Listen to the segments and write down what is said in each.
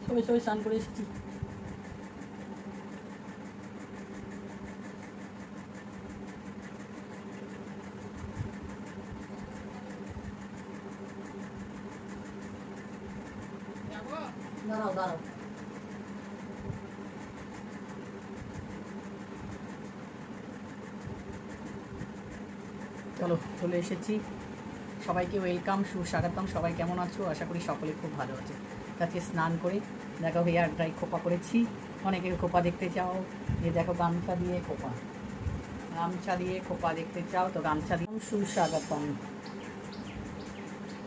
সবাই সবাই স্নান করে এসেছি। দাঁড়াও দাঁড়াও, চলো চলে এসেছি। সবাইকে ওয়েলকাম, সুস্বাগতম। সবাই কেমন আছো? আশা করি সকলে খুব ভালো আছে। আজকে স্নান করে দেখো হেয়ার ড্রাই খোপা করেছি। অনেকের খোপা দেখতে চাও, যে দেখো গামছা দিয়ে খোপা, গামছা দিয়ে খোপা দেখতে চাও তো গামছা দিয়ে সুস্বাগতম।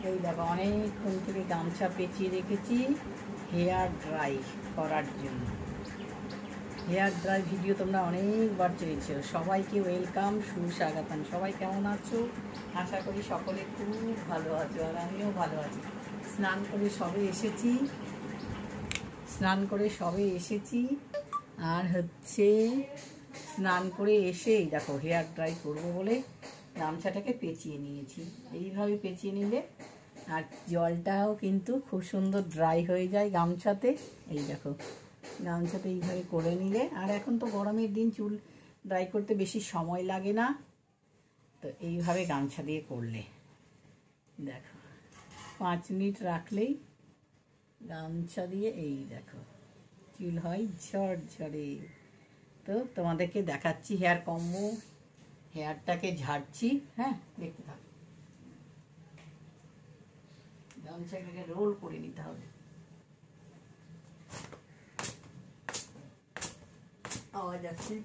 এই দেখো অনেকক্ষণ থেকে গামছা পেঁচিয়ে রেখেছি হেয়ার ড্রাই করার জন্য। হেয়ার ড্রাই ভিডিও তোমরা অনেকবার চেয়েছো। সবাইকে ওয়েলকাম, সুস্বাগতম। সবাই কেমন আছো? আশা করি সকলে খুব ভালো আছো, আর আমিও ভালো আছি। স্নান করে সবে এসেছি আর হচ্ছে স্নান করে এসেই দেখো হেয়ার ড্রাই করবো বলে গামছাটাকে পেঁচিয়ে নিয়েছি। এইভাবে পেঁচিয়ে নিলে আর জলটাও কিন্তু খুব সুন্দর ড্রাই হয়ে যায় গামছাতে। এই দেখো গামছাতে এইভাবে করে নিলে, আর এখন তো গরমের দিন, চুল ড্রাই করতে বেশি সময় লাগে না, তো এইভাবে গামছা দিয়ে করলে দেখো 5 মিনিট রাখলেই গামছা দিয়ে এই দেখো চুল হয় ঝরঝরে। তো তোমাদেরকে দেখাচ্ছি হেয়ার কম্বো, হেয়ারটাকে ঝাড়ছি। হ্যাঁ, দেখতে থাকো। গামছাটাকে রোল করে নিতে হবে। আওয়াজ আসছে।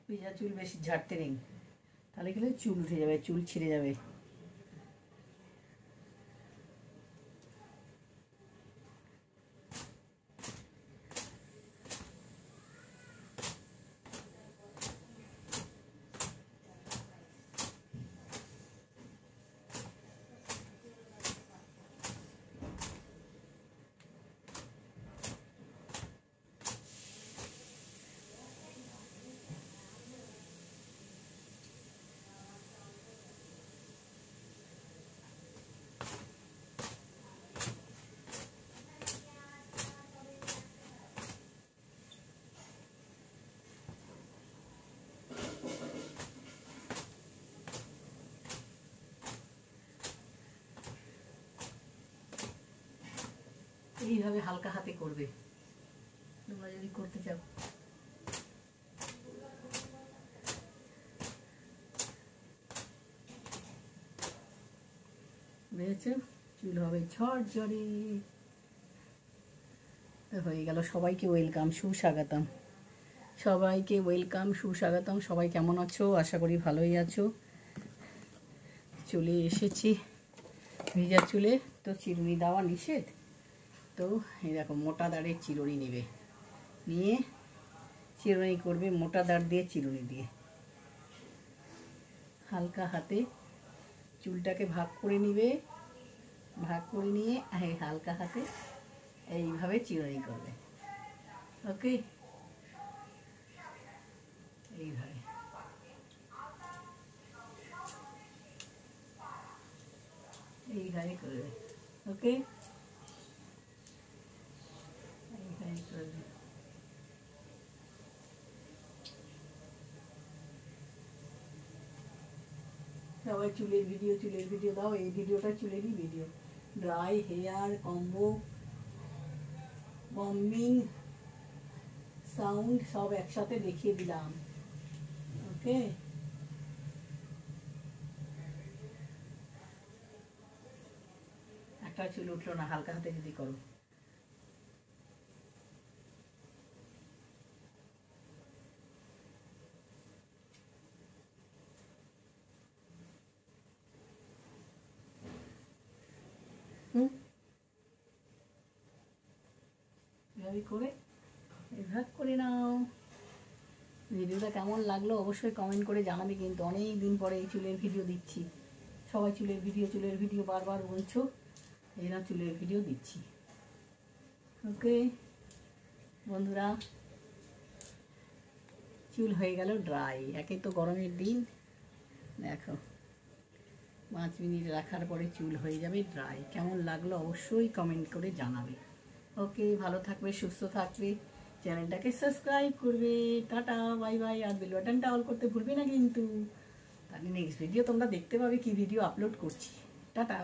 ভেজা চুল বেশি ঝাড়তে নেই, তাহলে কিন্তু চুল উঠে যাবে, চুল ছিঁড়ে যাবে। এইভাবে হালকা হাতে করবে তোমরা যদি করতে চাও। বুঝেছো? চুল হবে ঝরঝরে। হয়ে গেল। সবাইকে ওয়েলকাম, সুস্বাগতম। সবাইকে ওয়েলকাম, সুস্বাগতম। সবাই কেমন আছো? আশা করি ভালোই আছো। চলে এসেছি। ভেজা চুলে তো চিরুনি দেওয়া নিষেধ, তো এরকম মোটা দাঁড়ের চিরুনি নেবে, নিয়ে চিরুনি করবে মোটা দাঁড় দিয়ে, চিরুনি দিয়ে হালকা হাতে চুলটাকে ভাগ করে নিবে। ভাগ করে নিয়ে হালকা হাতে এইভাবে চিরুনি করবে। ওকে, এইভাবে এইভাবে করবে। ওকে, এইভাবে করবে। সবাই চুলের ভিডিও দাও। এই ভিডিওটা চুলেরই video. Dry hair combo, bombing, sound সব একসাথে দেখিয়ে দিলাম। ওকে, একটা চুল উঠলো না হালকা হাতে যদি করো। এভাবে করে এভাবে করে নাও। ভিডিওটা কেমন লাগলো অবশ্যই কমেন্ট করে জানাবে, কিন্তু অনেক দিন পরে এই চুলের ভিডিও দিচ্ছি। সবাই চুলের ভিডিও বারবার বলছো, এই না চুলের ভিডিও দিচ্ছি। ওকে বন্ধুরা, চুল হয়ে গেল ড্রাই। একে তো গরমের দিন, দেখো 5 মিনিট রাখার পরে চুল হয়ে যাবে ড্রাই। কেমন লাগলো অবশ্যই কমেন্ট করে জানাবে। ওকে, ভালো থাকবে, সুস্থ থাকবে, চ্যানেলটাকে সাবস্ক্রাইব করবে। Tata, bye bye. আর বেল বাটনটা অল করতে ভুলবে না কিন্তু, তাহলে নেক্সট ভিডিও তোমরা দেখতে পাবে কি ভিডিও আপলোড করছি। টাটা।